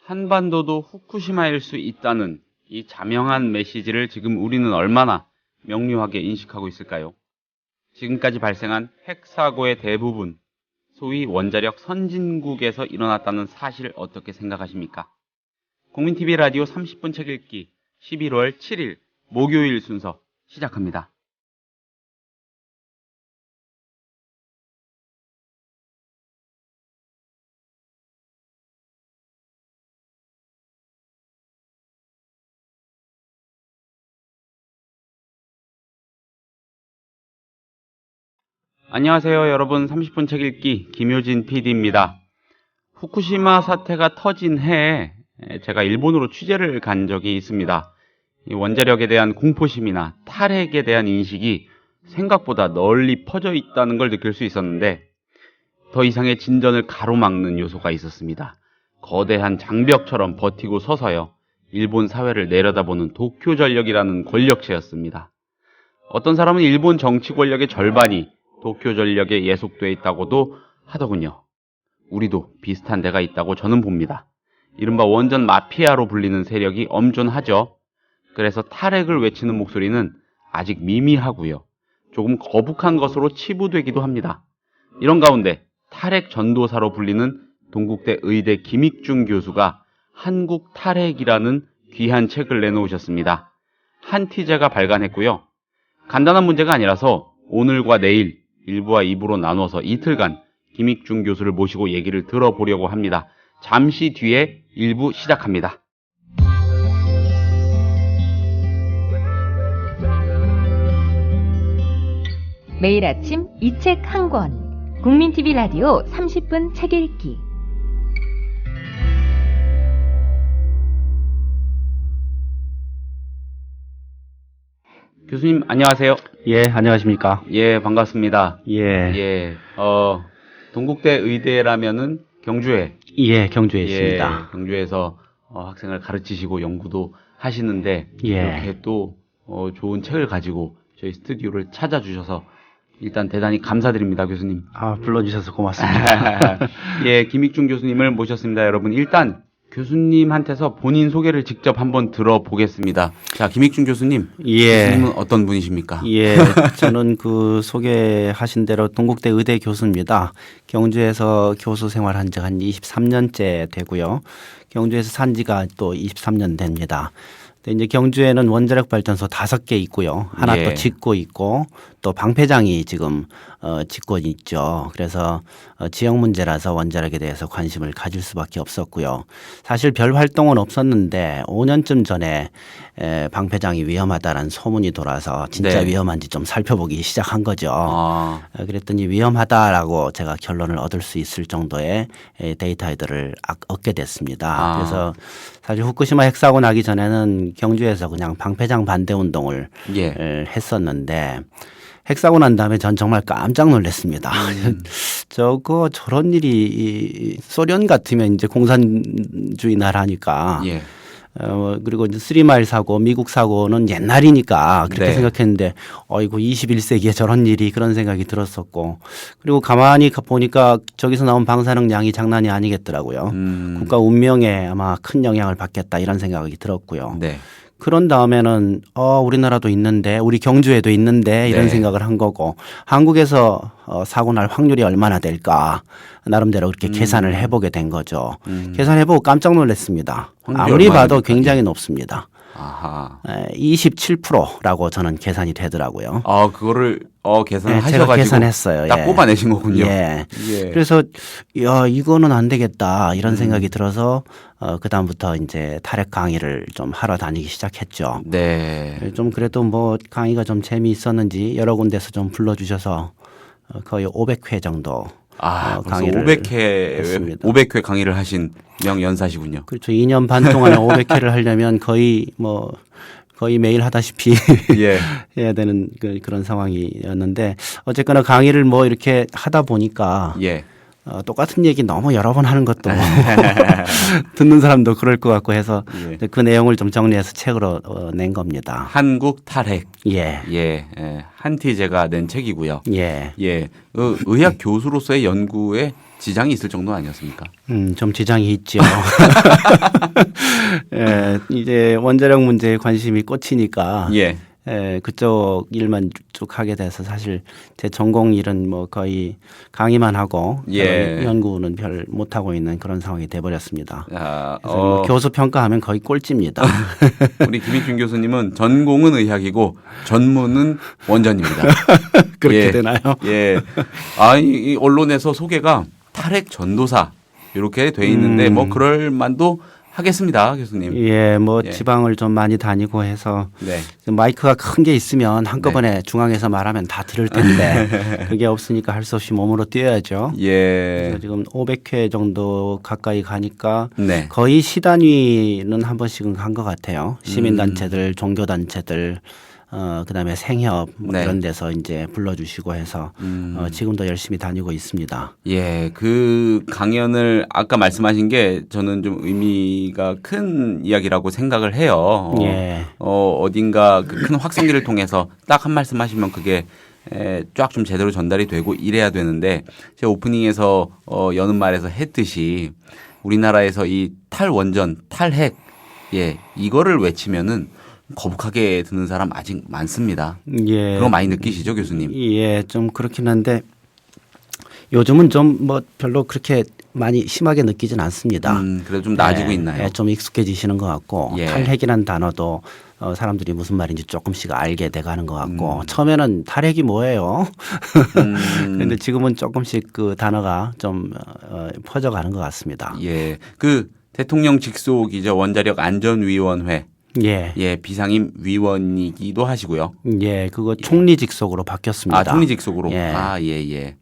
한반도도 후쿠시마일 수 있다는 이 자명한 메시지를 지금 우리는 얼마나 명료하게 인식하고 있을까요? 지금까지 발생한 핵사고의 대부분, 소위 원자력 선진국에서 일어났다는 사실 어떻게 생각하십니까? 국민TV 라디오 30분 책 읽기 11월 7일 목요일 순서 시작합니다. 안녕하세요 여러분, 30분 책 읽기 김효진 PD입니다. 후쿠시마 사태가 터진 해에 제가 일본으로 취재를 간 적이 있습니다. 이 원자력에 대한 공포심이나 탈핵에 대한 인식이 생각보다 널리 퍼져 있다는 걸 느낄 수 있었는데 더 이상의 진전을 가로막는 요소가 있었습니다. 거대한 장벽처럼 버티고 서서요, 일본 사회를 내려다보는 도쿄전력이라는 권력체였습니다. 어떤 사람은 일본 정치 권력의 절반이 도쿄전력에 예속되어 있다고도 하더군요. 우리도 비슷한 데가 있다고 저는 봅니다. 이른바 원전 마피아로 불리는 세력이 엄존하죠. 그래서 탈핵을 외치는 목소리는 아직 미미하고요, 조금 거북한 것으로 치부되기도 합니다. 이런 가운데 탈핵 전도사로 불리는 동국대 의대 김익중 교수가 한국 탈핵이라는 귀한 책을 내놓으셨습니다. 한티제가 발간했고요. 간단한 문제가 아니라서 오늘과 내일 1부와 2부로 나눠서 이틀간 김익중 교수를 모시고 얘기를 들어보려고 합니다. 잠시 뒤에 1부 시작합니다. 매일 아침 이 책 한 권, 국민TV 라디오 30분 책 읽기. 교수님 안녕하세요. 예, 안녕하십니까. 예, 반갑습니다. 예, 동국대 의대라면은 경주에. 예, 경주에 있습니다. 예, 경주에서 학생을 가르치시고 연구도 하시는데 예. 이렇게 또 좋은 책을 가지고 저희 스튜디오를 찾아주셔서 일단 대단히 감사드립니다, 교수님. 불러주셔서 고맙습니다. 예, 김익중 교수님을 모셨습니다, 여러분. 일단 교수님한테서 본인 소개를 직접 한번 들어보겠습니다. 자, 김익중 교수님. 예. 교수님은 어떤 분이십니까? 예, 저는 그 소개하신 대로 동국대 의대 교수입니다. 경주에서 교수 생활한 지 한 23년째 되고요. 경주에서 산 지가 또 23년 됩니다. 근데 이제 경주에는 원자력 발전소 5개 있고요. 하나 예. 또 짓고 있고 또 방패장이 지금 짓고 있죠. 그래서 지역 문제라서 원자력에 대해서 관심을 가질 수밖에 없었고요. 사실 별 활동은 없었는데 5년쯤 전에 방패장이 위험하다라는 소문이 돌아서 진짜 네. 위험한지 좀 살펴보기 시작한 거죠. 그랬더니 위험하다라고 제가 결론을 얻을 수 있을 정도의 데이터들을 얻게 됐습니다. 그래서 사실 후쿠시마 핵사고 나기 전에는 경주에서 그냥 방패장 반대 운동을 했었는데 핵사고 난 다음에 전 정말 깜짝 놀랐습니다. 저런 일이 소련 같으면 이제 공산주의 나라니까. 예. 그리고 이제 3마일 사고, 미국 사고는 옛날이니까 그렇게 네. 생각했는데, 이거 21세기에 저런 일이, 그런 생각이 들었었고, 그리고 가만히 보니까 저기서 나온 방사능 양이 장난이 아니겠더라고요. 국가 운명에 아마 큰 영향을 받겠다 이런 생각이 들었고요. 네. 그런 다음에는 우리나라도 있는데, 우리 경주에도 있는데 이런 네. 생각을 한 거고, 한국에서 사고 날 확률이 얼마나 될까 나름대로 그렇게 계산을 해보게 된 거죠. 계산해보고 깜짝 놀랐습니다. 아무리 봐도 됩니까? 굉장히 높습니다. 아하. 27%라고 저는 계산이 되더라고요. 그거를 계산을 제가 하셔가지고 계산했어요. 딱 예. 뽑아내신 거군요. 예. 예. 그래서 이거는 안 되겠다 이런 생각이 들어서 그 다음부터 이제 탈핵 강의를 좀 하러 다니기 시작했죠. 네. 좀 그래도 뭐 강의가 좀 재미있었는지 여러 군데서 좀 불러주셔서 거의 500회 정도 벌써 강의를 500회 했습니다. 500회 강의를 하신 명연사시군요. 그렇죠. 2년 반 동안에 500회를 하려면 거의 매일 하다시피 예. 해야 되는 그런 상황이었는데 어쨌거나 강의를 뭐 이렇게 하다 보니까 예. 똑같은 얘기 너무 여러 번 하는 것도 듣는 사람도 그럴 것 같고 해서 예. 그 내용을 좀 정리해서 책으로 낸 겁니다. 한국 탈핵. 예. 예, 한티제가 낸 책이고요. 예. 예, 의학 교수로서의 연구에 지장이 있을 정도 아니었습니까? 좀 지장이 있죠. 예, 이제 원자력 문제에 관심이 꽂히니까 예, 그쪽 일만 쭉 하게 돼서 사실 제 전공 일은 뭐 거의 강의만 하고 예. 연구는 별 못하고 있는 그런 상황이 돼버렸습니다. 아, 그래서 뭐 교수 평가하면 거의 꼴찌입니다. 우리 김익준 교수님은 전공은 의학이고 전문은 원전입니다. 그렇게 예, 되나요? 예. 아, 이 언론에서 소개가 탈핵 전도사 이렇게 돼 있는데 뭐 그럴 만도 하겠습니다, 교수님. 예, 뭐 예. 지방을 좀 많이 다니고 해서 네. 마이크가 큰 게 있으면 한꺼번에 중앙에서 말하면 다 들을 텐데 그게 없으니까 할 수 없이 몸으로 뛰어야죠. 예. 그래서 지금 500회 정도 가까이 가니까 네. 거의 시단위는 한 번씩은 간 것 같아요. 시민단체들, 종교단체들, 그다음에 생협 뭐 네. 이런 데서 이제 불러주시고 해서 지금도 열심히 다니고 있습니다. 예, 그 강연을 아까 말씀하신 게 저는 좀 의미가 큰 이야기라고 생각을 해요. 예. 어딘가 그 큰 확성기를 통해서 딱 한 말씀 하시면 그게 쫙 좀 제대로 전달이 되고 이래야 되는데 제가 오프닝에서 여는 말에서 했듯이 우리나라에서 이 탈원전, 탈핵, 예, 이거를 외치면은 거북하게 듣는 사람 아직 많습니다. 예. 그거 많이 느끼시죠, 교수님? 예, 좀 그렇긴 한데 요즘은 좀 뭐 별로 그렇게 많이 심하게 느끼진 않습니다. 그래도 좀 나아지고 예, 있나요? 예, 좀 익숙해지시는 것 같고 예. 탈핵이라는 단어도 사람들이 무슨 말인지 조금씩 알게 돼가는 것 같고 처음에는 탈핵이 뭐예요? 그런데 지금은 조금씩 그 단어가 좀 퍼져가는 것 같습니다. 예, 그 대통령 직속이죠. 원자력 안전위원회. 예, 예, 비상임 위원이기도 하시고요. 예, 그거 총리 직속으로 바뀌었습니다. 아, 총리 직속으로. 예. 아, 예, 예.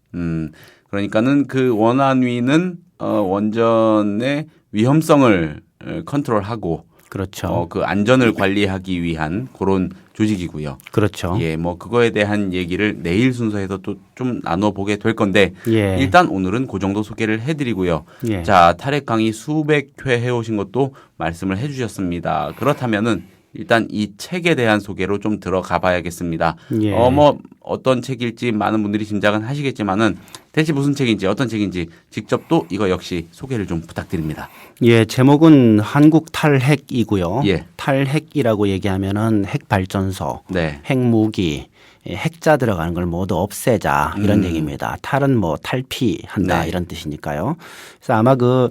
그러니까는 그 원안위는 원전의 위험성을 컨트롤하고 그렇죠. 그 안전을 관리하기 위한 그런 조직이고요. 그렇죠. 예, 뭐 그거에 대한 얘기를 내일 순서에서 또 좀 나눠보게 될 건데 예. 일단 오늘은 그 정도 소개를 해드리고요. 예. 자, 탈핵 강의 수백 회 해오신 것도 말씀을 해주셨습니다. 그렇다면은 일단 이 책에 대한 소개로 좀 들어가 봐야겠습니다. 예. 뭐 어떤 책일지 많은 분들이 짐작은 하시겠지만은 대체 무슨 책인지 어떤 책인지 직접 또 이거 역시 소개를 좀 부탁드립니다. 예, 제목은 한국 탈핵이고요. 예. 탈핵이라고 얘기하면은 핵발전소, 네. 핵무기, 핵자 들어가는 걸 모두 없애자 이런 얘기입니다. 탈은 뭐 탈피한다 네. 이런 뜻이니까요. 그래서 아마 그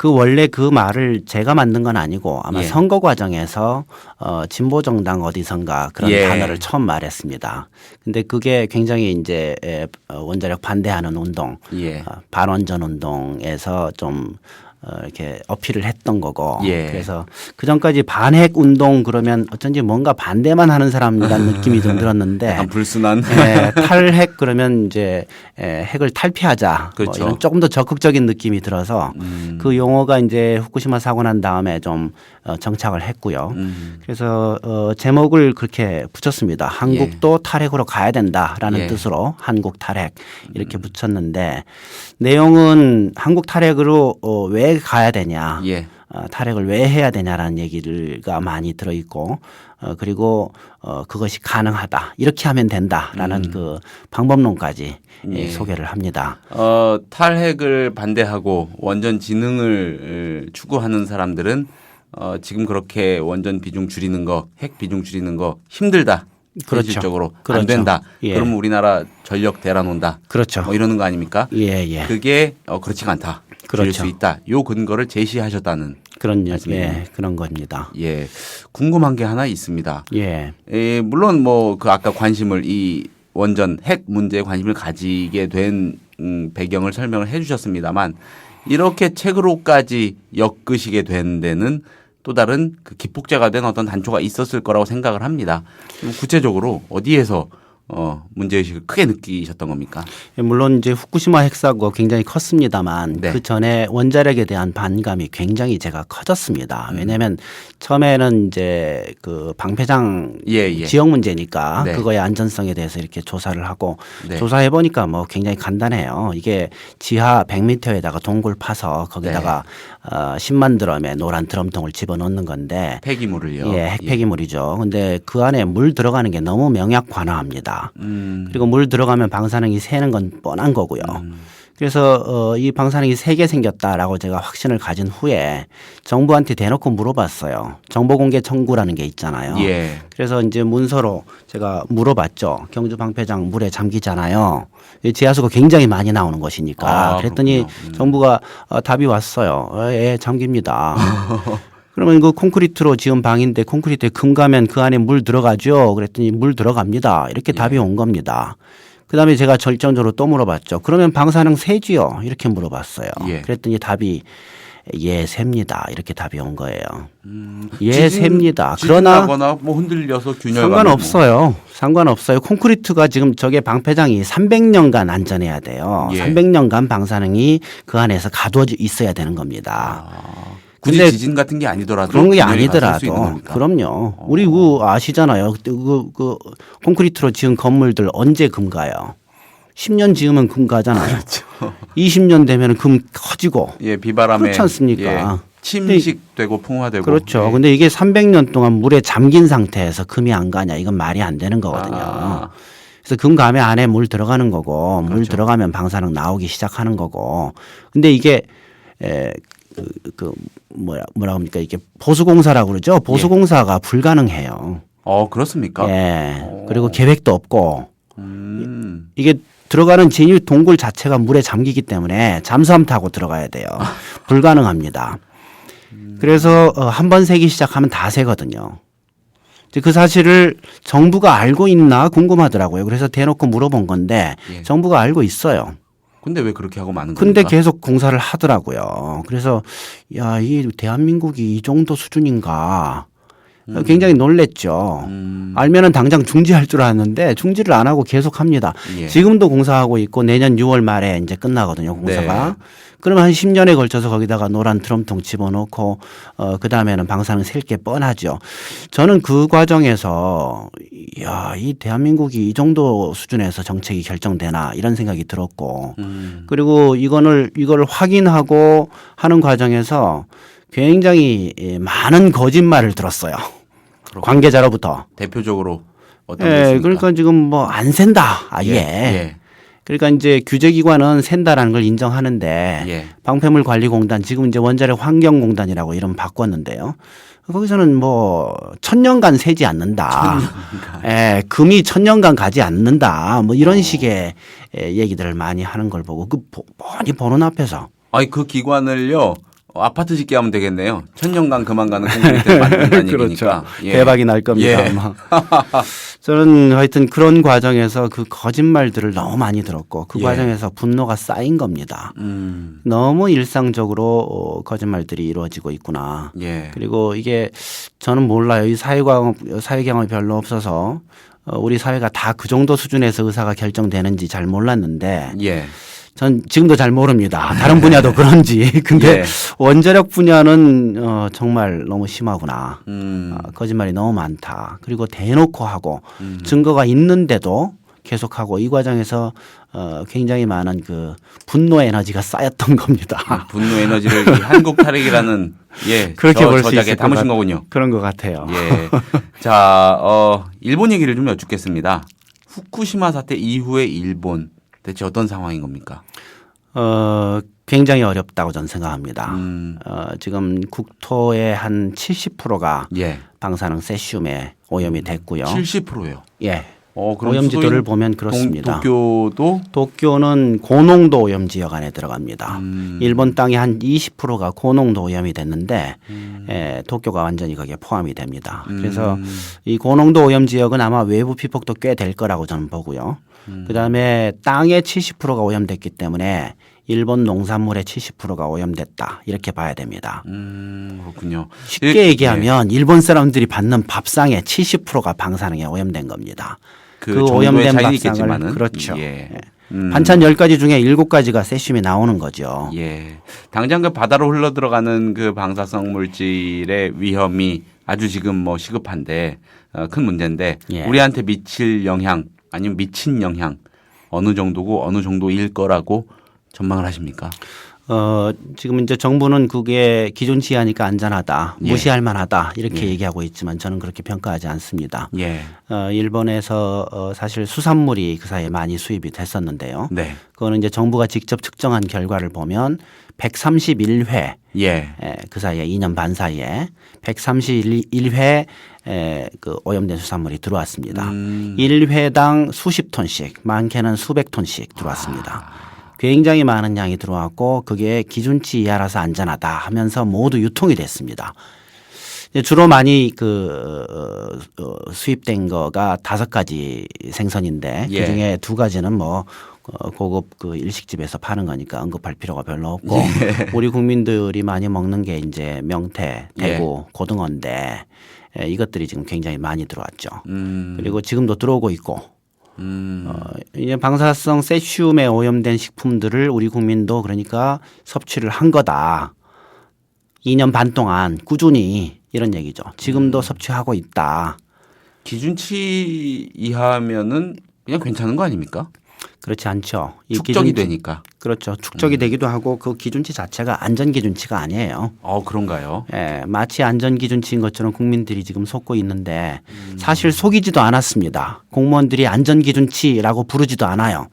원래 그 말을 제가 만든 건 아니고 아마 예. 선거 과정에서 진보 정당 어디선가 그런 예. 단어를 처음 말했습니다. 근데 그게 굉장히 이제 원자력 반대하는 운동, 예. 반원전 운동에서 좀 이렇게 어필을 했던 거고 예. 그래서 그 전까지 반핵 운동 그러면 어쩐지 뭔가 반대만 하는 사람이라는 느낌이 좀 들었는데 약간 불순한. 탈핵 그러면 이제 핵을 탈피하자 그렇죠. 뭐 이런 조금 더 적극적인 느낌이 들어서 그 용어가 이제 후쿠시마 사고 난 다음에 좀 정착을 했고요. 그래서 제목을 그렇게 붙였습니다. 한국도 탈핵으로 가야 된다라는 예. 뜻으로 한국 탈핵 이렇게 붙였는데 내용은 한국 탈핵으로 왜 가야 되냐, 예. 탈핵을 왜 해야 되냐라는 얘기가 많이 들어있고 그리고 그것이 가능하다 이렇게 하면 된다라는 그 방법론까지 예. 소개를 합니다. 탈핵을 반대하고 원전 진흥을 추구하는 사람들은 지금 그렇게 원전 비중 줄이는 거, 핵 비중 줄이는 거 힘들다. 그렇죠. 현실적으로 안 그렇죠. 된다. 예. 그러면 우리나라 전력 대란온다. 그렇죠. 뭐 이러는 거 아닙니까? 예, 예. 그게 그렇지가 않다. 줄일 그렇죠. 수 있다. 요 근거를 제시하셨다는 그런 말씀이네요. 예, 그런 겁니다. 예, 궁금한 게 하나 있습니다. 예. 물론 뭐 그 아까 관심을 이 원전 핵 문제에 관심을 가지게 된 배경을 설명을 해주셨습니다만 이렇게 책으로까지 엮으시게 된 데는 또 다른 그 기폭제가 된 어떤 단초가 있었을 거라고 생각을 합니다. 좀 구체적으로 어디에서 문제의식을 크게 느끼셨던 겁니까? 물론 이제 후쿠시마 핵사고가 굉장히 컸습니다만 네. 그 전에 원자력에 대한 반감이 굉장히 제가 커졌습니다. 왜냐하면 처음에는 이제 그 방패장 예. 지역 문제니까 네. 그거의 안전성에 대해서 이렇게 조사를 하고 네. 조사해 보니까 뭐 굉장히 간단해요. 이게 지하 100m에다가 동굴 파서 거기다가 10만 드럼의 노란 드럼통을 집어넣는 건데 폐기물을요. 예, 핵폐기물이죠. 근데 그 안에 물 들어가는 게 너무 명약관화합니다. 그리고 물 들어가면 방사능이 새는 건 뻔한 거고요. 그래서 이 방사능이 새게 생겼다라고 제가 확신을 가진 후에 정부한테 대놓고 물어봤어요. 정보공개 청구라는 게 있잖아요. 예. 그래서 이제 문서로 제가 물어봤죠. 경주 방패장 물에 잠기잖아요. 지하수가 굉장히 많이 나오는 것이니까. 그랬더니 정부가 답이 왔어요. 예, 잠깁니다. 그러면 그 콘크리트로 지은 방인데 콘크리트에 금 가면 그 안에 물 들어가죠. 그랬더니 물 들어갑니다. 이렇게 답이 온 겁니다. 그다음에 제가 절정적으로 또 물어봤죠. 그러면 방사능 새지요? 이렇게 물어봤어요. 예. 그랬더니 답이 예, 셉니다. 이렇게 답이 온 거예요. 예, 셉니다. 그러나 지진하거나 뭐 흔들려서 균열 상관없어요. 상관없어요. 콘크리트가 지금 저게 방패장이 300년간 안전해야 돼요. 예. 300년간 방사능이 그 안에서 가두어져 있어야 되는 겁니다. 굳이 근데 지진 같은 게 아니더라도 그런 게 균열이 갔을 수 있는 아니더라도 겁니까? 그럼요. 우리 그 아시잖아요. 그 콘크리트로 지은 건물들 언제 금가요? 10년 지으면 금가잖아요. 그렇죠. 20년 되면 금 커지고. 예, 비바람에 그렇지 않습니까? 예, 침식되고 풍화되고. 그렇죠. 예. 근데 이게 300년 동안 물에 잠긴 상태에서 금이 안 가냐? 이건 말이 안 되는 거거든요. 아. 그래서 금 가면 안에 물 들어가는 거고 물 그렇죠. 들어가면 방사능 나오기 시작하는 거고. 근데 이게 뭐라 합니까? 이게 보수공사라고 그러죠. 보수공사가 불가능해요. 그렇습니까? 예. 그리고 계획도 없고 이게 들어가는 진유 동굴 자체가 물에 잠기기 때문에 잠수함 타고 들어가야 돼요. 불가능합니다. 그래서 한 번 새기 시작하면 다 새거든요. 그 사실을 정부가 알고 있나 궁금하더라고요. 그래서 대놓고 물어본 건데 예. 정부가 알고 있어요. 근데 왜 그렇게 하고 마는 근데 겁니까? 계속 공사를 하더라고요. 그래서 야, 이 대한민국이 이 정도 수준인가 굉장히 놀랬죠. 알면은 당장 중지할 줄 알았는데 중지를 안 하고 계속 합니다. 예. 지금도 공사하고 있고 내년 6월 말에 이제 끝나거든요, 공사가. 네. 그러면 한 10년에 걸쳐서 거기다가 노란 드럼통 집어넣고 그다음에는 방사능 셀 게 뻔하죠. 저는 그 과정에서 야, 이 대한민국이 이 정도 수준에서 정책이 결정되나 이런 생각이 들었고 그리고 이걸 확인하고 하는 과정에서 굉장히 많은 거짓말을 들었어요. 그렇군요. 관계자로부터. 대표적으로 어떤 게 예, 있습니까? 그러니까 지금 뭐 안 샌다. 아예. 예. 그러니까 이제 규제기관은 샌다라는 걸 인정하는데 예. 방패물관리공단 지금 이제 원자력 환경공단이라고 이름 바꿨는데요. 거기서는 뭐 1000년간 새지 않는다. 예, 금이 1000년간 가지 않는다. 뭐 이런 식의 얘기들을 많이 하는 걸 보고 그 뻔히 보는 앞에서 아니 그 기관을요. 아파트 짓게 하면 되겠네요. 1000년간 그만 가는 콘크리트를 만든다는 얘기니까. 예. 대박이 날 겁니다. 예. 아마. 저는 하여튼 그런 과정에서 그 거짓말들을 너무 많이 들었고 그 예. 과정에서 분노가 쌓인 겁니다. 너무 일상적으로 거짓말들이 이루어지고 있구나. 예. 그리고 이게 저는 몰라요. 이 사회 경험이 별로 없어서 우리 사회가 다 그 정도 수준에서 의사가 결정되는지 잘 몰랐는데 예. 전 지금도 잘 모릅니다. 다른 분야도 그런지. 근데 예. 원자력 분야는 정말 너무 심하구나. 거짓말이 너무 많다. 그리고 대놓고 하고 증거가 있는데도 계속하고 이 과정에서 굉장히 많은 그 분노 에너지가 쌓였던 겁니다. 분노 에너지를 이 한국 탈핵이라는 예, 그렇게 볼 수 저작에 있을 담으신 것 거군요. 그런 것 같아요. 예. 자, 일본 얘기를 좀 여쭙겠습니다. 후쿠시마 사태 이후의 일본 대체 어떤 상황인 겁니까? 굉장히 어렵다고 저는 생각합니다. 음. 지금 국토의 한 70%가 예. 방사능 세슘에 오염이 됐고요. 70%요. 예. 그럼 오염지도를 수도인 보면 그렇습니다. 도쿄도 도쿄는 고농도 오염 지역 안에 들어갑니다. 음. 일본 땅의 한 20%가 고농도 오염이 됐는데 도쿄가 완전히 거기에 포함이 됩니다. 그래서 이 고농도 오염 지역은 아마 외부 피폭도 꽤 될 거라고 저는 보고요. 그다음에 땅의 70%가 오염됐기 때문에 일본 농산물의 70%가 오염됐다 이렇게 봐야 됩니다. 그렇군요. 쉽게 얘기하면 일본 사람들이 받는 밥상의 70%가 방사능에 오염된 겁니다. 그 정도의 오염된 차이는 밥상을 있겠지만은. 그렇죠. 예. 반찬 10가지 중에 7가지가 세슘이 나오는 거죠. 예. 당장 그 바다로 흘러 들어가는 그 방사성 물질의 위험이 아주 지금 뭐 시급한데 큰 문제인데 예. 우리한테 미칠 영향 아니면 미친 영향 어느 정도고 어느 정도일 거라고 전망을 하십니까? 지금 이제 정부는 그게 기존치하니까 안전하다, 예. 무시할 만하다 이렇게 예. 얘기하고 있지만 저는 그렇게 평가하지 않습니다. 예. 일본에서 사실 수산물이 그 사이에 많이 수입이 됐었는데요. 네. 그거는 이제 정부가 직접 측정한 결과를 보면 131회 예. 그 사이에 2년 반 사이에 131회 그 오염된 수산물이 들어왔습니다. 1회당 수십 톤씩, 많게는 수백 톤씩 들어왔습니다. 굉장히 많은 양이 들어왔고 그게 기준치 이하라서 안전하다 하면서 모두 유통이 됐습니다. 주로 많이 수입된 거가 5가지 생선인데 예. 그중에 2가지는 뭐 고급 그 일식집에서 파는 거니까 언급할 필요가 별로 없고 우리 국민들이 많이 먹는 게 이제 명태, 대구, 고등어인데 이것들이 지금 굉장히 많이 들어왔죠. 그리고 지금도 들어오고 있고 이제 방사성 세슘에 오염된 식품들을 우리 국민도 그러니까 섭취를 한 거다. 2년 반 동안 꾸준히 이런 얘기죠. 지금도 섭취하고 있다. 기준치 이하면은 그냥 괜찮은 거 아닙니까? 그렇지 않죠. 이 축적이 되니까. 그렇죠. 축적이 되기도 하고 그 기준치 자체가 안전기준치가 아니에요. 그런가요? 예, 마치 안전기준치인 것처럼 국민들이 지금 속고 있는데 사실 속이지도 않았습니다. 공무원들이 안전기준치라고 부르지도 않아요.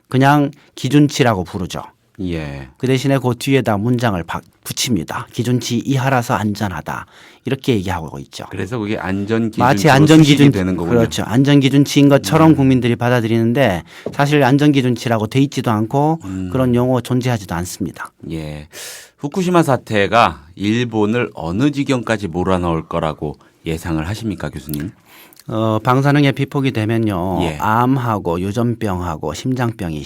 그냥 기준치라고 부르죠. 예. 그 대신에 그 뒤에다 문장을 붙입니다. 기준치 이하라서 안전하다. 이렇게 얘기하고 있죠. 그래서 그게 안전기준치로 마치 안전기준 되는 거군요. 그렇죠. 안전기준치인 것처럼 국민들이 받아들이는데 사실 안전기준치라고 돼 있지도 않고 그런 용어 존재하지도 않습니다. 예. 후쿠시마 사태가 일본을 어느 지경까지 몰아넣을 거라고 예상을 하십니까, 교수님? 방사능에 비폭이 되면요. 예. 암하고 유전병하고 심장병이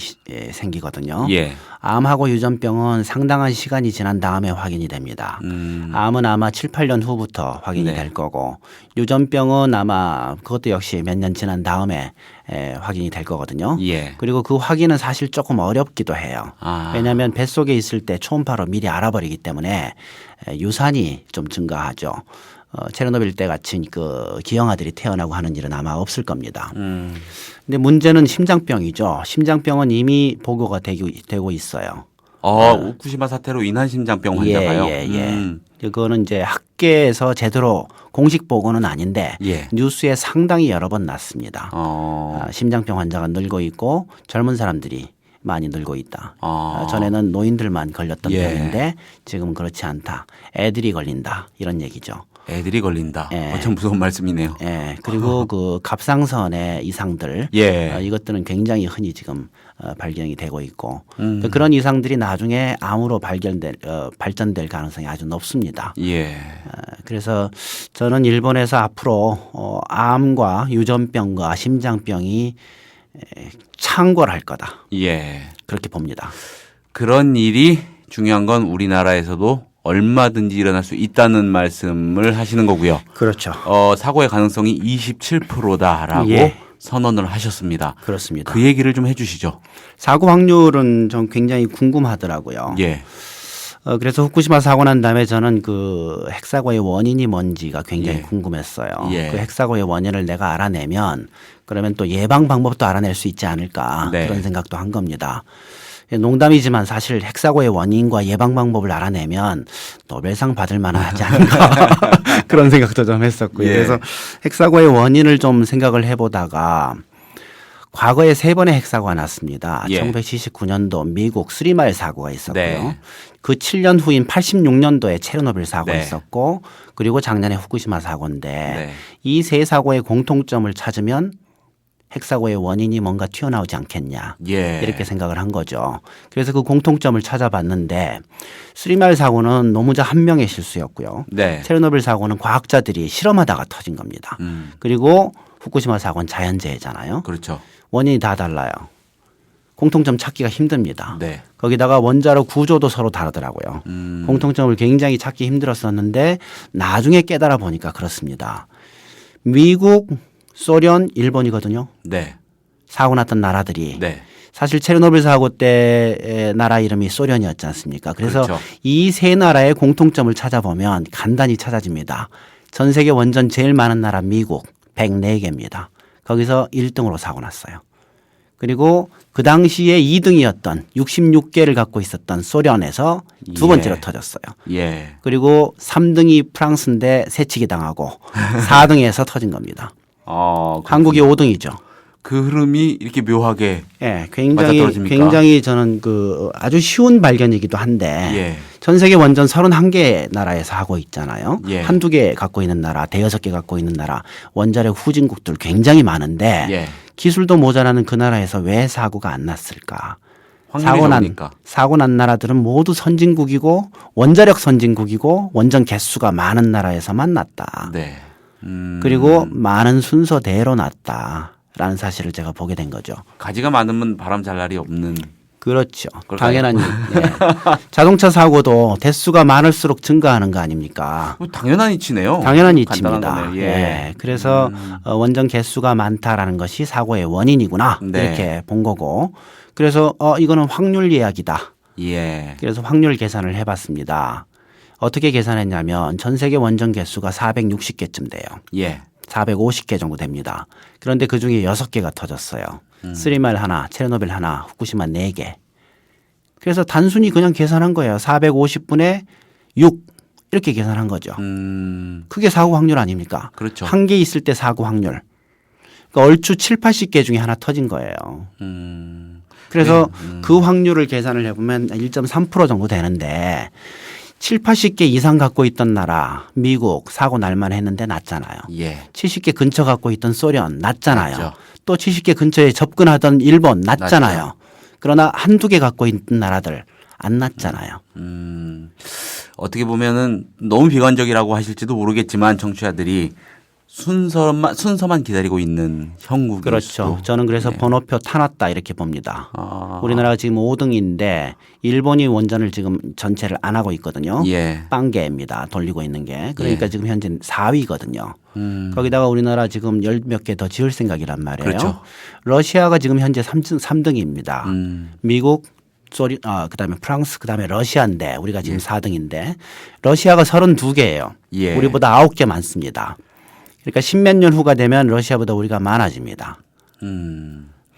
생기거든요. 예. 암하고 유전병은 상당한 시간이 지난 다음에 확인이 됩니다. 암은 아마 7, 8년 후부터 확인이 네. 될 거고 유전병은 아마 그것도 역시 몇 년 지난 다음에 확인이 될 거거든요. 예. 그리고 그 확인은 사실 조금 어렵기도 해요. 왜냐하면 뱃속에 있을 때 초음파로 미리 알아버리기 때문에 유산이 좀 증가하죠. 체르노빌 때 같이 그 기형아들이 태어나고 하는 일은 아마 없을 겁니다. 근데 문제는 심장병이죠. 심장병은 이미 보고가 되고 있어요. 후쿠시마 사태로 인한 심장병 환자가요? 예. 그거는 이제 학계에서 제대로 공식 보고는 아닌데 예. 뉴스에 상당히 여러 번 났습니다. 심장병 환자가 늘고 있고 젊은 사람들이 많이 늘고 있다. 전에는 노인들만 걸렸던 예. 병인데 지금은 그렇지 않다. 애들이 걸린다. 이런 얘기죠. 애들이 걸린다. 예. 참 무서운 말씀이네요. 예. 그리고 그 갑상선의 이상들 예. 이것들은 굉장히 흔히 지금 발견이 되고 있고 그런 이상들이 나중에 암으로 발전될 가능성이 아주 높습니다. 예. 그래서 저는 일본에서 앞으로 암과 유전병과 심장병이 창궐할 거다. 예. 그렇게 봅니다. 그런 일이 중요한 건 우리나라에서도 얼마든지 일어날 수 있다는 말씀을 하시는 거고요. 그렇죠. 사고의 가능성이 27%다라고 예. 선언을 하셨습니다. 그렇습니다. 그 얘기를 좀 해주시죠. 사고 확률은 좀 굉장히 궁금하더라고요. 예. 그래서 후쿠시마 사고 난 다음에 저는 그 핵사고의 원인이 뭔지가 굉장히 예. 궁금했어요. 예. 그 핵사고의 원인을 내가 알아내면 그러면 또 예방 방법도 알아낼 수 있지 않을까 네. 그런 생각도 한 겁니다. 농담이지만 사실 핵사고의 원인과 예방 방법을 알아내면 노벨상 받을 만하지 않을까 그런 생각도 좀 했었고요. 예. 그래서 핵사고의 원인을 좀 생각을 해보다가 과거에 3번의 핵사고가 났습니다. 예. 1979년도 미국 스리마일 사고가 있었고요. 네. 그 7년 후인 86년도에 체르노빌 사고가 네. 있었고 그리고 작년에 후쿠시마 사고인데 네. 이 세 사고의 공통점을 찾으면 핵사고의 원인이 뭔가 튀어나오지 않겠냐 예. 이렇게 생각을 한 거죠. 그래서 그 공통점을 찾아봤는데 스리마일 사고는 노무자 한 명의 실수였고요. 네. 체르노빌 사고는 과학자들이 실험하다가 터진 겁니다. 그리고 후쿠시마 사고는 자연재해잖아요. 그렇죠. 원인이 다 달라요. 공통점 찾기가 힘듭니다. 네. 거기다가 원자로 구조도 서로 다르더라고요. 공통점을 굉장히 찾기 힘들었었는데 나중에 깨달아 보니까 그렇습니다. 미국 소련, 일본이거든요. 네. 사고 났던 나라들이. 네. 사실 체르노빌 사고 때 나라 이름이 소련이었지 않습니까? 그래서 그렇죠. 이 세 나라의 공통점을 찾아보면 간단히 찾아집니다. 전 세계 원전 제일 많은 나라 미국 104개입니다. 거기서 1등으로 사고 났어요. 그리고 그 당시에 2등이었던 66개를 갖고 있었던 소련에서 두 번째로 터졌어요. 예. 그리고 3등이 프랑스인데 새치기 당하고 4등에서 터진 겁니다. 한국이 5등이죠. 그 흐름이 이렇게 묘하게 예, 맞아떨어집니까? 굉장히 저는 그 아주 쉬운 발견이기도 한데 예. 전 세계 원전 31개 나라에서 하고 있잖아요. 예. 한두 개 갖고 있는 나라, 대여섯 개 갖고 있는 나라, 원자력 후진국들 굉장히 많은데 예. 기술도 모자라는 그 나라에서 왜 사고가 안 났을까? 확률이 좋으니까. 사고 난 나라들은 모두 선진국이고 원자력 선진국이고 원전 개수가 많은 나라에서만 났다. 네. 그리고 많은 순서대로 났다라는 사실을 제가 보게 된 거죠. 가지가 많으면 바람 잘 날이 없는. 그렇죠. 그럴까요? 당연한 예. 자동차 사고도 대수가 많을수록 증가하는 거 아닙니까? 당연한 이치네요. 당연한 간단한 이치입니다. 거네요. 예. 그래서 원전 개수가 많다라는 것이 사고의 원인이구나 네. 이렇게 본 거고. 그래서 이거는 확률 예약이다. 예. 그래서 확률 계산을 해봤습니다. 어떻게 계산했냐면 전 세계 원전 개수가 460개쯤 돼요. 예. 450개 정도 됩니다. 그런데 그중에 6개가 터졌어요. 쓰리말 하나, 체르노빌 하나, 후쿠시마 4개. 그래서 단순히 그냥 계산한 거예요. 450분의 6 이렇게 계산한 거죠. 그게 사고 확률 아닙니까? 그렇죠. 한 개 있을 때 사고 확률. 그러니까 얼추 7, 80개 중에 하나 터진 거예요. 그래서 그 확률을 계산을 해보면 1.3% 정도 되는데 7, 80개 이상 갖고 있던 나라 미국 사고 날만 했는데 났잖아요. 예. 70개 근처 갖고 있던 소련 났잖아요. 났죠. 또 70개 근처에 접근하던 일본 났잖아요. 그러나 한두 개 갖고 있는 나라들 안 났잖아요. 어떻게 보면은 너무 비관적이라고 하실지도 모르겠지만 청취자들이 순서만 기다리고 있는 형국일 그렇죠. 수도. 저는 그래서 네. 번호표 타놨다 이렇게 봅니다. 우리나라가 지금 5등인데 일본이 원전을 지금 전체를 안 하고 있거든요. 예. 빵개입니다. 돌리고 있는 게. 그러니까 예. 지금 현재 4위거든요. 거기다가 우리나라 지금 10몇 개 더 지을 생각이란 말이에요. 그렇죠. 러시아가 지금 현재 3등입니다. 미국 그다음에 프랑스, 그다음에 러시아인데 우리가 지금 4등인데 러시아가 32개예요. 예. 우리보다 9개 많습니다. 그러니까 10몇 년 후가 되면 러시아보다 우리가 많아집니다.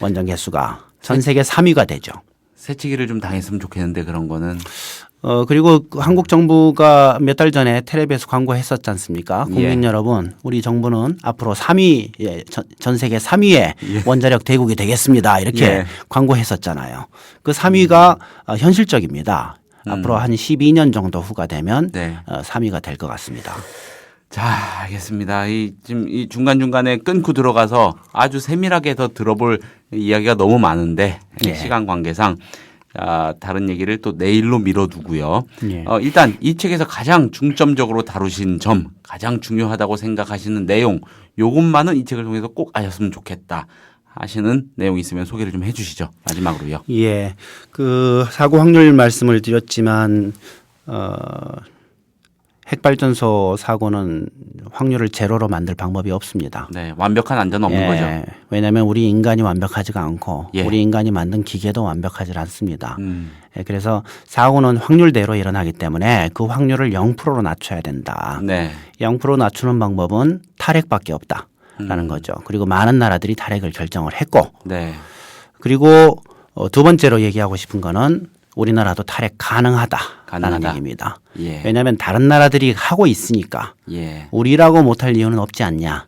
원전 개수가 전 세계 3위가 되죠. 새치기를 좀 당했으면 좋겠는데 그런 거는. 그리고 한국 정부가 몇 달 전에 텔레비에서 광고했었지 않습니까? 국민 여러분, 우리 정부는 앞으로 3위, 전 세계 3위의 원자력 대국이 되겠습니다. 이렇게 예. 광고했었잖아요. 그 3위가 현실적입니다. 앞으로 한 12년 정도 후가 되면 네. 3위가 될 것 같습니다. 자, 알겠습니다. 지금 이 중간중간에 끊고 들어가서 아주 세밀하게 더 들어볼 이야기가 너무 많은데 예. 시간 관계상 다른 얘기를 또 내일로 미뤄두고요. 예. 일단 이 책에서 가장 중점적으로 다루신 점, 가장 중요하다고 생각하시는 내용, 요것만은 이 책을 통해서 꼭 아셨으면 좋겠다 하시는 내용 있으면 소개를 좀 해 주시죠. 마지막으로요. 예. 그 사고 확률 말씀을 드렸지만 핵발전소 사고는 확률을 제로로 만들 방법이 없습니다. 네, 완벽한 안전은 없는 거죠. 왜냐하면 우리 인간이 완벽하지가 않고 예. 우리 인간이 만든 기계도 완벽하지 않습니다. 그래서 사고는 확률대로 일어나기 때문에 그 확률을 0%로 낮춰야 된다. 네. 0% 낮추는 방법은 탈핵밖에 없다라는 거죠. 그리고 많은 나라들이 탈핵을 결정을 했고 네. 그리고 두 번째로 얘기하고 싶은 거는 우리나라도 탈핵 가능하다라는 얘기입니다. 예. 왜냐하면 다른 나라들이 하고 있으니까 예. 우리라고 못할 이유는 없지 않냐.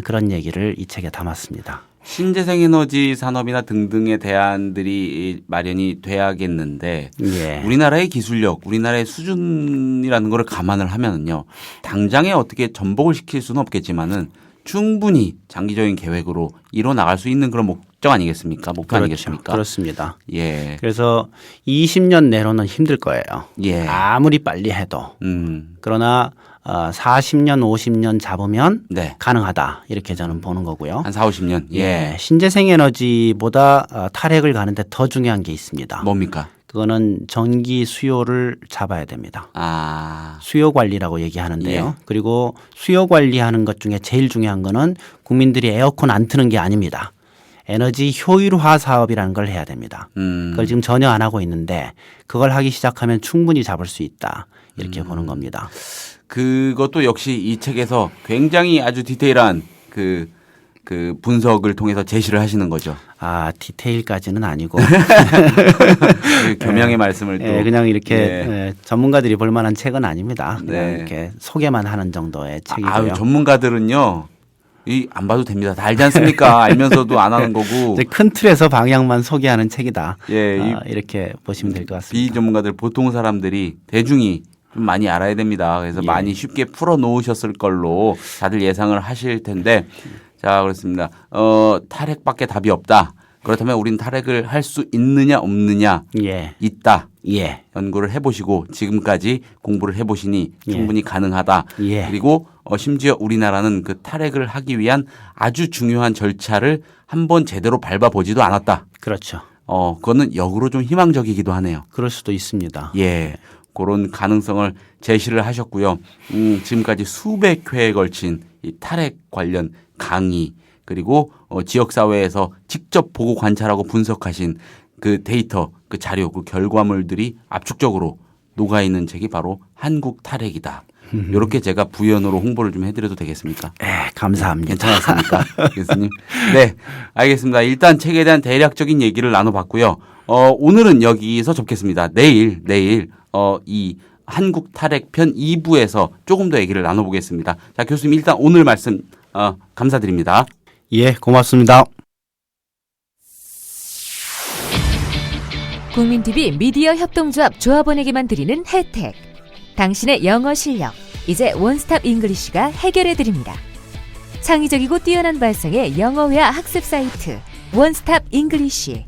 그런 얘기를 이 책에 담았습니다. 신재생에너지 산업이나 등등의 대안들이 마련이 돼야겠는데 예. 우리나라의 기술력, 우리나라의 수준이라는 거를 감안을 하면은요. 당장에 어떻게 전복을 시킬 수는 없겠지만은 충분히 장기적인 계획으로 이뤄 나갈 수 있는 그런 목적 아니겠습니까? 목표 그렇죠. 아니겠습니까? 그렇습니다. 예. 그래서 20년 내로는 힘들 거예요. 예. 아무리 빨리 해도. 그러나 40년, 50년 잡으면 네. 가능하다. 이렇게 저는 보는 거고요. 한 4, 50년. 예. 신재생 에너지보다 탈핵을 가는데 더 중요한 게 있습니다. 뭡니까? 그거는 전기 수요를 잡아야 됩니다. 아, 수요 관리라고 얘기하는데요. 예. 그리고 수요 관리하는 것 중에 제일 중요한 거는 국민들이 에어컨 안 트는 게 아닙니다. 에너지 효율화 사업이라는 걸 해야 됩니다. 그걸 지금 전혀 안 하고 있는데 그걸 하기 시작하면 충분히 잡을 수 있다. 이렇게 보는 겁니다. 그것도 역시 이 책에서 굉장히 아주 디테일한 그 분석을 통해서 제시를 하시는 거죠. 아, 디테일까지는 아니고. 그 겸양의 말씀을 또. 예, 그냥 이렇게 예. 전문가들이 볼 만한 책은 아닙니다. 그냥 네. 이렇게 소개만 하는 정도의 책이고요. 아유, 전문가들은요. 이 안 봐도 됩니다. 다 알지 않습니까? 알면서도 안 하는 거고. 이제 큰 틀에서 방향만 소개하는 책이다. 예, 이렇게 보시면 될 것 같습니다. 비전문가들 보통 사람들이 대중이 좀 많이 알아야 됩니다. 그래서 예. 많이 쉽게 풀어 놓으셨을 걸로 다들 예상을 하실 텐데 자, 그렇습니다. 탈핵밖에 답이 없다. 그렇다면 우린 탈핵을 할 수 있느냐 없느냐 예. 있다. 예. 연구를 해보시고 지금까지 공부를 해보시니 예. 충분히 가능하다. 예. 그리고 심지어 우리나라는 그 탈핵을 하기 위한 아주 중요한 절차를 한번 제대로 밟아보지도 않았다. 그렇죠. 그거는 역으로 좀 희망적이기도 하네요. 그럴 수도 있습니다. 예. 그런 가능성을 제시를 하셨고요. 지금까지 수백 회에 걸친 이 탈핵 관련 강의 그리고 지역사회에서 직접 보고 관찰하고 분석하신 그 데이터, 그 자료, 그 결과물들이 압축적으로 녹아있는 책이 바로 한국 탈핵이다. 이렇게 제가 부연으로 홍보를 좀 해드려도 되겠습니까? 네, 감사합니다. 괜찮았습니까? 교수님? 네, 알겠습니다. 일단 책에 대한 대략적인 얘기를 나눠봤고요. 오늘은 여기서 접겠습니다. 내일 이 한국 탈핵 편 2부에서 조금 더 얘기를 나눠보겠습니다. 자, 교수님 일단 오늘 말씀 감사드립니다. 예, 고맙습니다. 국민TV 미디어 협동조합 조합원에게만 드리는 혜택. 당신의 영어 실력, 이제 원스톱 잉글리쉬가 해결해드립니다. 창의적이고 뛰어난 발성의 영어회화 학습 사이트 원스톱 잉글리쉬.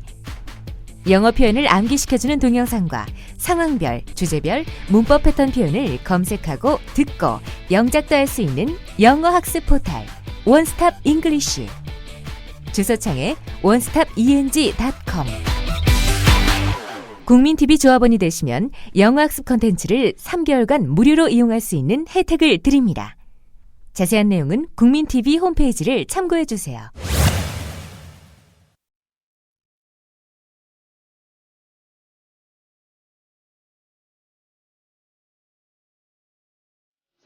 영어 표현을 암기시켜주는 동영상과 상황별, 주제별, 문법 패턴 표현을 검색하고 듣고 영작도 할 수 있는 영어 학습 포탈 원스톱 잉글리쉬. 주소창에 onestopeng.com. 국민TV 조합원이 되시면 영어학습 콘텐츠를 3개월간 무료로 이용할 수 있는 혜택을 드립니다. 자세한 내용은 국민TV 홈페이지를 참고해주세요.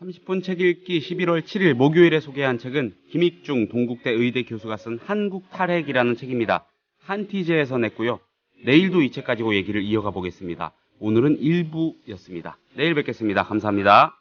(30분) 책 읽기 11월 7일 목요일에 소개한 책은 김익중 동국대 의대 교수가 쓴 한국 탈핵이라는 책입니다. 한티제에서 냈고요. 내일도 이 책 가지고 얘기를 이어가 보겠습니다. 오늘은 1부였습니다. 내일 뵙겠습니다. 감사합니다.